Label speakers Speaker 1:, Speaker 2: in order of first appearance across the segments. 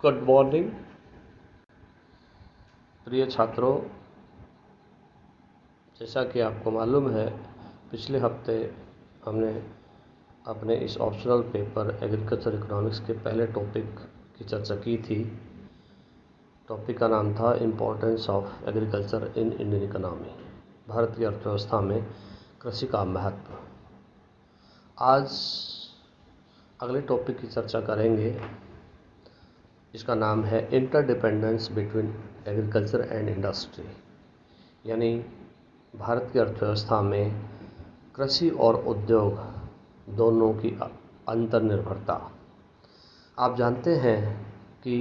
Speaker 1: Good morning प्रिय छात्रों। जैसा कि आपको मालूम है, पिछले हफ्ते हमने अपने इस ऑप्शनल पेपर एग्रीकल्चर इकोनॉमिक्स के पहले टॉपिक की चर्चा की थी। टॉपिक का नाम था importance of agriculture in Indian economy, Bharat की अर्थव्यवस्था में कृषि का महत्व। आज अगले टॉपिक की चर्चा करेंगे, इसका नाम है interdependence between agriculture and industry, यानी भारत की अर्थव्यवस्था में कृषि और उद्योग दोनों की अंतर्निर्भरता। आप जानते हैं कि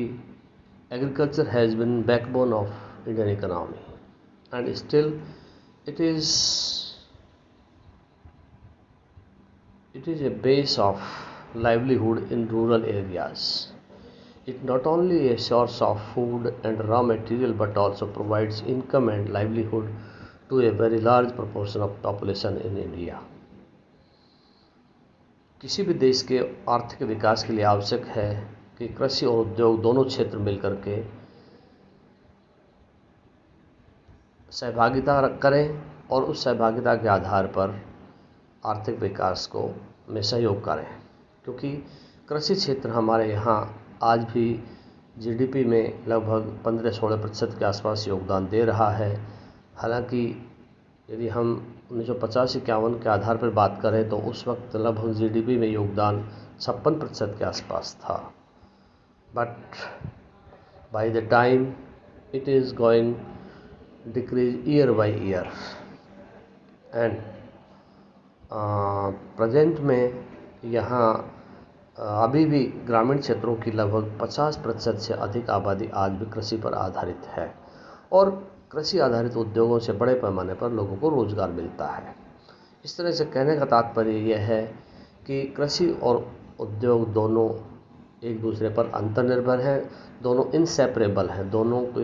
Speaker 1: agriculture has been backbone of Indian economy and still it is a base of livelihood in rural areas. It not only a source of food and raw material but also provides income and livelihood to a very large proportion of population in India. किसी भी देश के आर्थिक विकास के लिए आवश्यक है कि कृषि और उद्योग दोनों क्षेत्र मिलकर के सहभागिता करें और उस सहभागिता के आधार पर आर्थिक विकास को में सहयोग करें, क्योंकि कृषि क्षेत्र हमारे यहाँ आज भी जीडीपी में लगभग 15-16% के आसपास योगदान दे रहा है। हालांकि यदि हम 1950-51 के आधार पर बात करें तो उस वक्त लगभग जीडीपी में योगदान 56% के आसपास था, but by the time it is going decrease year by year and present में यहाँ अभी भी ग्रामीण क्षेत्रों की लगभग 50% से अधिक आबादी आज भी कृषि पर आधारित है और कृषि आधारित उद्योगों से बड़े पैमाने पर लोगों को रोजगार मिलता है। इस तरह से कहने का तात्पर्य यह है कि कृषि और उद्योग दोनों एक दूसरे पर अंतर्निर्भर हैं, दोनों इनसेपरेबल हैं, दोनों को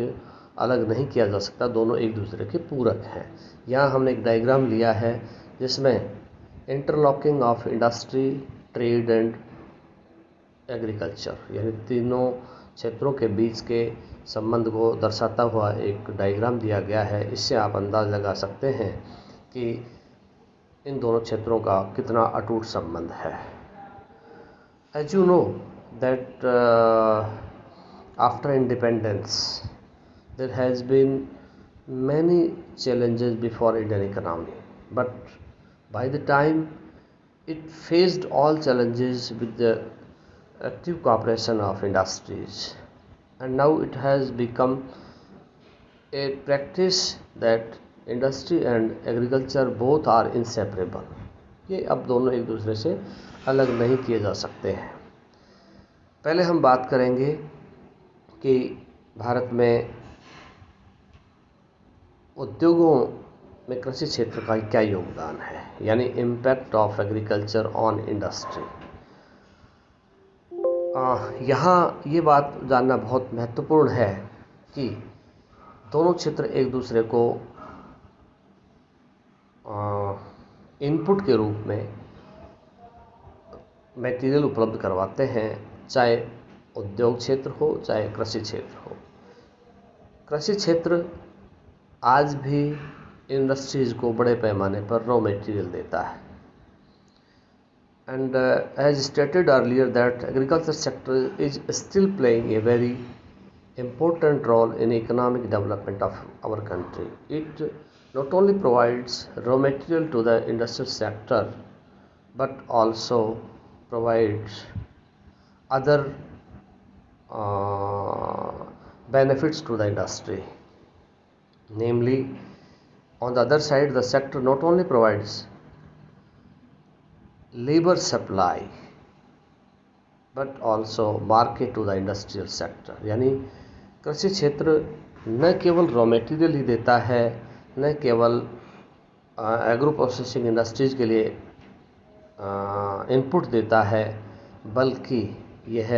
Speaker 1: अलग नहीं किया जा सकता, दोनों एक दूसरे के पूरक हैं। यहाँ हमने एक डायग्राम लिया है जिसमें interlocking of industry, trade and agriculture, यानी तीनों क्षेत्रों के बीच के संबंध को दर्शाता हुआ एक डायग्राम दिया गया है। इससे आप अंदाज़ लगा सकते हैं कि इन दोनों क्षेत्रों का कितना अटूट संबंध है। As you know that after independence there has been many challenges before Indian economy, but by the time it faced all challenges with the active cooperation of industries, and now it has become a practice that industry and agriculture both are inseparable. ये अब दोनों एक दूसरे से अलग नहीं किए जा सकते हैं। पहले हम बात करेंगे कि भारत में उद्योगों में कृषि क्षेत्र का क्या योगदान है, यानी impact of agriculture on industry. यहाँ ये बात जानना बहुत महत्वपूर्ण है कि दोनों क्षेत्र एक दूसरे को इनपुट के रूप में मटेरियल उपलब्ध करवाते हैं, चाहे उद्योग क्षेत्र हो चाहे कृषि क्षेत्र हो। कृषि क्षेत्र आज भी इंडस्ट्रीज़ को बड़े पैमाने पर रॉ मटेरियल देता है। And as stated earlier that agriculture sector is still playing a very important role in economic development of our country. It not only provides raw material to the industrial sector but also provides other benefits to the industry. Namely, on the other side, the sector not only provides labor supply but also market to the industrial sector, यानी कृषि क्षेत्र न केवल raw material ही देता है, न केवल agro processing industries के लिए इनपुट देता है, बल्कि यह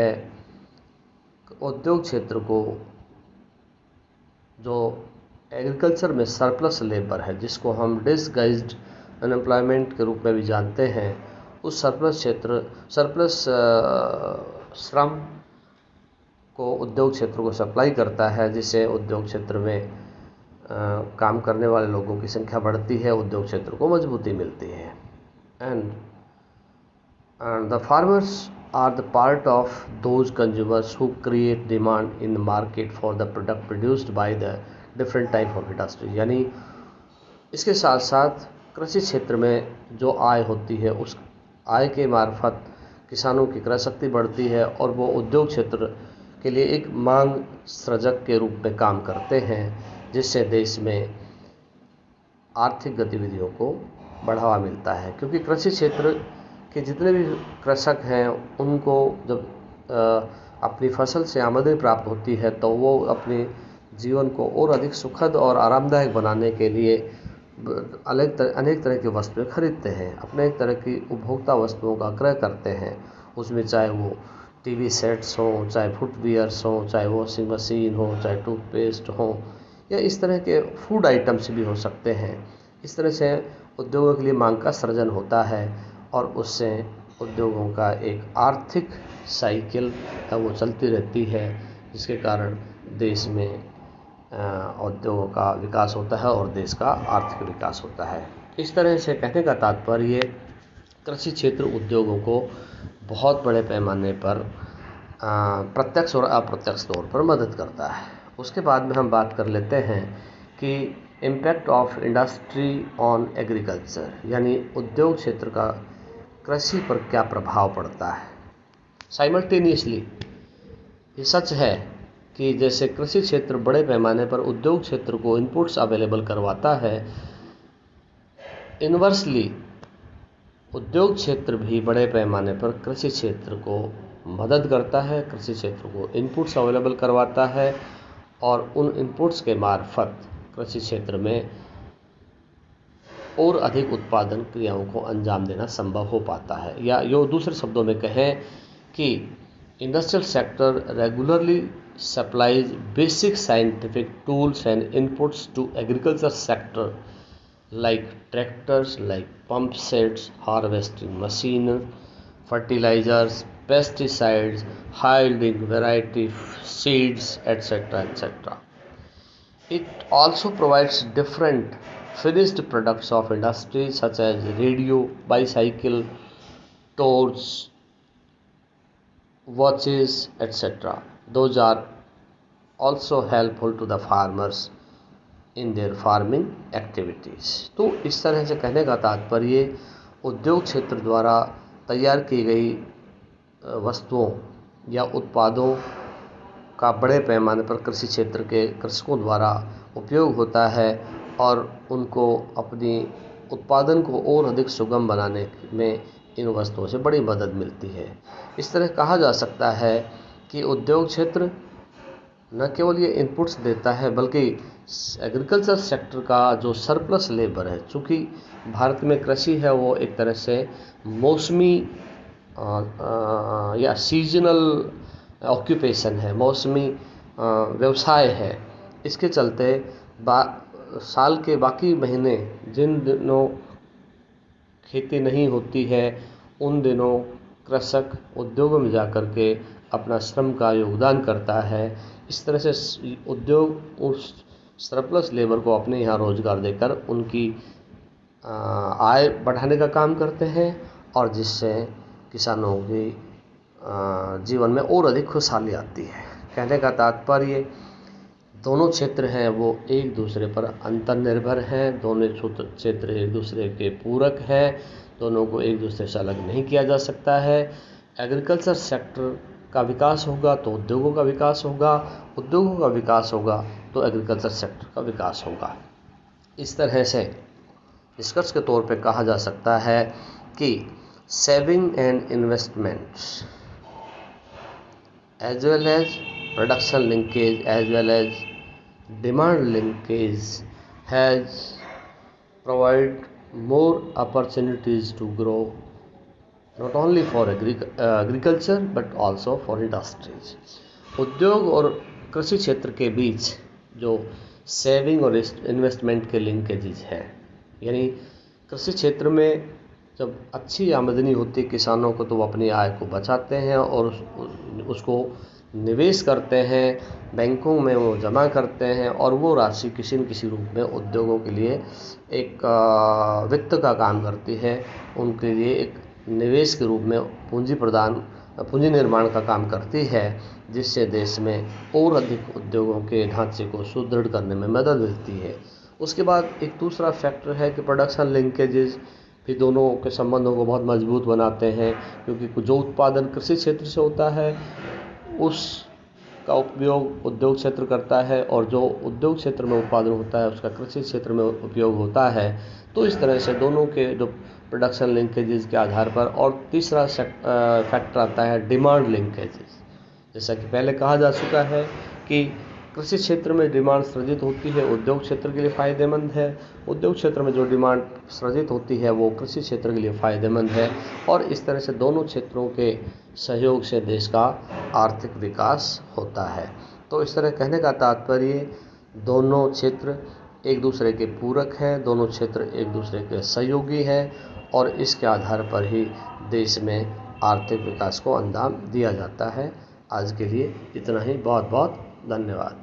Speaker 1: उद्योग क्षेत्र को जो एग्रीकल्चर में सरप्लस लेबर है, जिसको हम डिसगाइज्ड अनएम्प्लॉयमेंट के रूप में भी जानते हैं, उस सरप्लस श्रम को उद्योग क्षेत्र को सप्लाई करता है, जिससे उद्योग क्षेत्र में काम करने वाले लोगों की संख्या बढ़ती है, उद्योग क्षेत्र को मजबूती मिलती है। And the farmers are the part of those consumers who create demand in the market for the product produced by the different type of industry। यानी इसके साथ साथ कृषि क्षेत्र में जो आय होती है, उस आय के मार्फत किसानों की क्रय शक्ति बढ़ती है और वो उद्योग क्षेत्र के लिए एक मांग सृजक के रूप में काम करते हैं, जिससे देश में आर्थिक गतिविधियों को बढ़ावा मिलता है। क्योंकि कृषि क्षेत्र कि जितने भी कृषक हैं उनको जब अपनी फसल से आमदनी प्राप्त होती है तो वो अपने जीवन को और अधिक सुखद और आरामदायक बनाने के लिए अनेक तरह की वस्तुएं खरीदते हैं, अपने एक तरह की उपभोक्ता वस्तुओं का क्रय करते हैं। उसमें चाहे वो टीवी सेट्स हों, चाहे फुटवियर्स हों, चाहे वॉशिंग मशीन हो, चाहे टूथपेस्ट हो, या इस तरह के फूड आइटम्स भी हो सकते हैं। इस तरह से उद्योगों के लिए मांग का सृजन होता है और उससे उद्योगों का एक आर्थिक साइकिल है वो चलती रहती है, जिसके कारण देश में उद्योगों का विकास होता है और देश का आर्थिक विकास होता है। इस तरह से कहने का तात्पर्य कृषि क्षेत्र उद्योगों को बहुत बड़े पैमाने पर प्रत्यक्ष और अप्रत्यक्ष तौर पर मदद करता है। उसके बाद में हम बात कर लेते हैं कि impact of industry on agriculture, यानी उद्योग क्षेत्र का कृषि पर क्या प्रभाव पड़ता है। साइमल्टेनियसली ये सच है कि जैसे कृषि क्षेत्र बड़े पैमाने पर उद्योग क्षेत्र को इनपुट्स अवेलेबल करवाता है, इन्वर्सली उद्योग क्षेत्र भी बड़े पैमाने पर कृषि क्षेत्र को मदद करता है, कृषि क्षेत्र को इनपुट्स अवेलेबल करवाता है और उन इनपुट्स के मार्फत कृषि क्षेत्र में और अधिक उत्पादन क्रियाओं को अंजाम देना संभव हो पाता है। या यो दूसरे शब्दों में कहें कि industrial sector regularly supplies basic scientific tools and inputs to agriculture sector like tractors, like pump sets, harvesting machine, fertilisers, pesticides, high yielding variety seeds, etc. It also provides different finished products of industry such as radio, bicycle, torch, watches, etc. Those are also helpful to the farmers in their farming activities। तो इस तरह से कहने का तात्पर्य उद्योग क्षेत्र द्वारा तैयार की गई वस्तुओं या उत्पादों का बड़े पैमाने पर कृषि क्षेत्र के कृषकों द्वारा उपयोग होता है और उनको अपनी उत्पादन को और अधिक सुगम बनाने में इन वस्तुओं से बड़ी मदद मिलती है। इस तरह कहा जा सकता है कि उद्योग क्षेत्र न केवल ये इनपुट्स देता है बल्कि एग्रीकल्चर सेक्टर का जो सरप्लस लेबर है, चूँकि भारत में कृषि है वो एक तरह से मौसमी या सीजनल ऑक्यूपेशन है, मौसमी व्यवसाय है। इसके चलते साल के बाकी महीने जिन दिनों खेती नहीं होती है उन दिनों कृषक उद्योगों में जाकर के अपना श्रम का योगदान करता है। इस तरह से उद्योग उस सरप्लस लेबर को अपने यहाँ रोजगार देकर उनकी आय बढ़ाने का काम करते हैं और जिससे किसानों के जीवन में और अधिक खुशहाली आती है। कहने का तात्पर्य दोनों क्षेत्र हैं वो एक दूसरे पर अंतर्निर्भर हैं, दोनों क्षेत्र एक दूसरे के पूरक हैं, दोनों को एक दूसरे से अलग नहीं किया जा सकता है। एग्रीकल्चर सेक्टर का विकास होगा तो उद्योगों का विकास होगा, उद्योगों का विकास होगा तो एग्रीकल्चर सेक्टर का विकास होगा। इस तरह से निष्कर्ष के तौर पे कहा जा सकता है कि saving and investments as well as production linkage as well as demand linkage has provided more opportunities to grow not only for agriculture but also for industries। उद्योग और कृषि क्षेत्र के बीच जो सेविंग और इन्वेस्टमेंट के लिंकेजेस हैं, यानी कृषि क्षेत्र में जब अच्छी आमदनी होती है किसानों को तो वो अपनी आय को बचाते हैं और उसको निवेश करते हैं, बैंकों में वो जमा करते हैं और वो राशि किसी न किसी रूप में उद्योगों के लिए एक वित्त का काम करती है, उनके लिए एक निवेश के रूप में पूंजी निर्माण का काम करती है, जिससे देश में और अधिक उद्योगों के ढांचे को सुदृढ़ करने में मदद मिलती है। उसके बाद एक दूसरा फैक्टर है कि प्रोडक्शन लिंकेजेस भी दोनों के संबंधों को बहुत मजबूत बनाते हैं, क्योंकि जो उत्पादन कृषि क्षेत्र से होता है उसका उपयोग उद्योग क्षेत्र करता है, और जो उद्योग क्षेत्र में उत्पादन होता है उसका कृषि क्षेत्र में उपयोग होता है। तो इस तरह से दोनों के जो प्रोडक्शन लिंकेजेस के आधार पर, और तीसरा फैक्टर आता है डिमांड लिंकेजेस। जैसा कि पहले कहा जा चुका है कि कृषि क्षेत्र में डिमांड सृजित होती है, उद्योग क्षेत्र के लिए फ़ायदेमंद है। उद्योग क्षेत्र में जो डिमांड सृजित होती है वो कृषि क्षेत्र के लिए फ़ायदेमंद है, और इस तरह से दोनों क्षेत्रों के सहयोग से देश का आर्थिक विकास होता है। तो इस तरह कहने का तात्पर्य, दोनों क्षेत्र एक दूसरे के पूरक हैं, दोनों क्षेत्र एक दूसरे के सहयोगी हैं, और इसके आधार पर ही देश में आर्थिक विकास को अंजाम दिया जाता है। आज के लिए इतना ही। बहुत बहुत धन्यवाद।